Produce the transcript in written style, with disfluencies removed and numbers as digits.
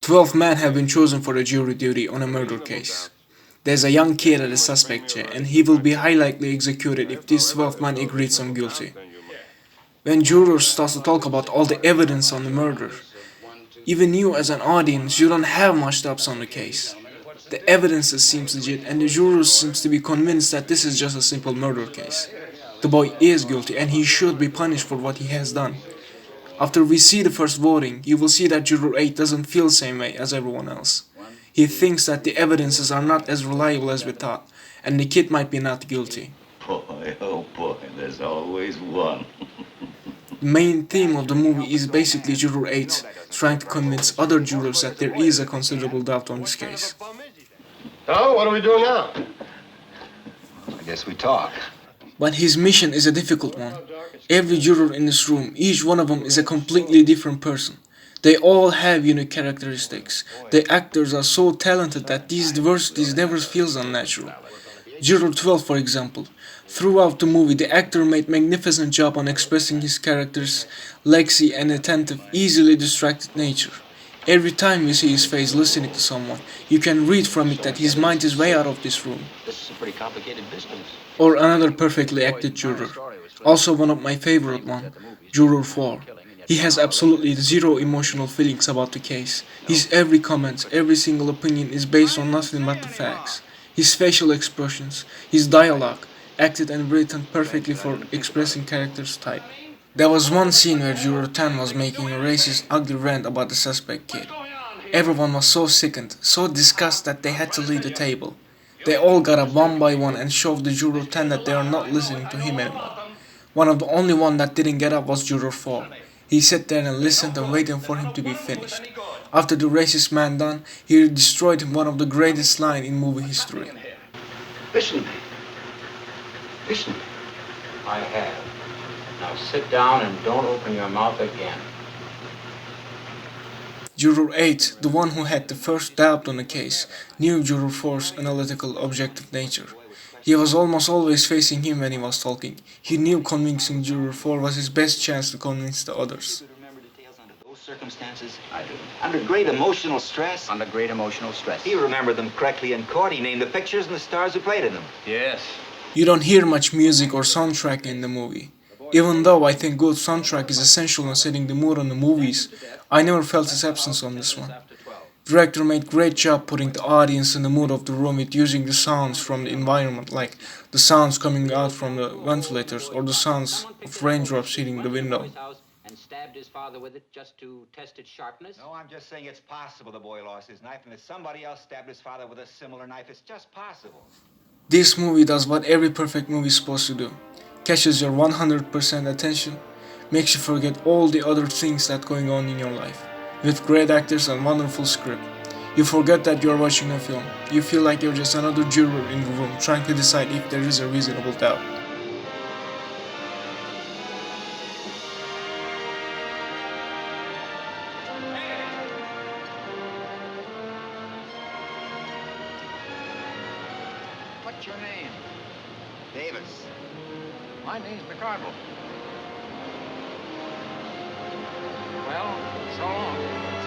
12 men have been chosen for a jury duty on a murder case. There's a young kid at the suspect chair, and he will be highly likely executed if these 12 men agree some guilty. When jurors start to talk about all the evidence on the murder, even you as an audience, you don't have much doubts on the case. The evidence seems legit, and the jurors seems to be convinced that this is just a simple murder case. The boy is guilty, and he should be punished for what he has done. After we see the first voting, you will see that Juror 8 doesn't feel the same way as everyone else. He thinks that the evidences are not as reliable as we thought, and the kid might be not guilty. Boy, oh boy, there's always one. The main theme of the movie is basically Juror 8 trying to convince other jurors that there is a considerable doubt on this case. So, what are we doing now? I guess we talk. But his mission is a difficult one. Every juror in this room, each one of them is a completely different person. They all have unique characteristics. The actors are so talented that these diversities never feels unnatural. Juror 12, for example. Throughout the movie, the actor made magnificent job on expressing his character's lazy and attentive, easily distracted nature. Every time you see his face listening to someone, you can read from it that his mind is way out of this room. This is a pretty complicated business. Or another perfectly acted juror. Also one of my favorite one, Juror 4. He has absolutely zero emotional feelings about the case. His every comment, every single opinion is based on nothing but the facts. His facial expressions, his dialogue, acted and written perfectly for expressing character's type. There was one scene where Juror 10 was making a racist, ugly rant about the suspect kid. Everyone was so sickened, so disgusted that they had to leave the table. They all got up one by one and showed the Juror 10 that they are not listening to him anymore. One of the only one that didn't get up was Juror 4. He sat there and listened and waited for him to be finished. After the racist man done, he destroyed one of the greatest lines in movie history. Listen to me. Listen. I have. Now sit down and don't open your mouth again. Juror 8, the one who had the first doubt on the case, knew Juror 4's analytical, objective nature. He was almost always facing him when he was talking. He knew convincing Juror 4 was his best chance to convince the others. Remember details under those circumstances? I do. Under great emotional stress? Under great emotional stress. He remembered them correctly in court. He named the pictures and the stars who played in them. Yes. You don't hear much music or soundtrack in the movie. Even though I think good soundtrack is essential in setting the mood on the movies, I never felt its absence on this one. Director made great job putting the audience in the mood of the room with using the sounds from the environment, like the sounds coming out from the ventilators or the sounds of raindrops hitting the window. And stabbed his father with it just to test its sharpness? No, I'm just saying it's possible the boy lost his knife and that somebody else stabbed his father with a similar knife. It's just possible. This movie does what every perfect movie is supposed to do. Catches your 100% attention, makes you forget all the other things that going on in your life. With great actors and wonderful script. You forget that you're watching a film. You feel like you're just another juror in the room trying to decide if there is a reasonable doubt. What's your name? Davis. My name's McCardle. Well, so long.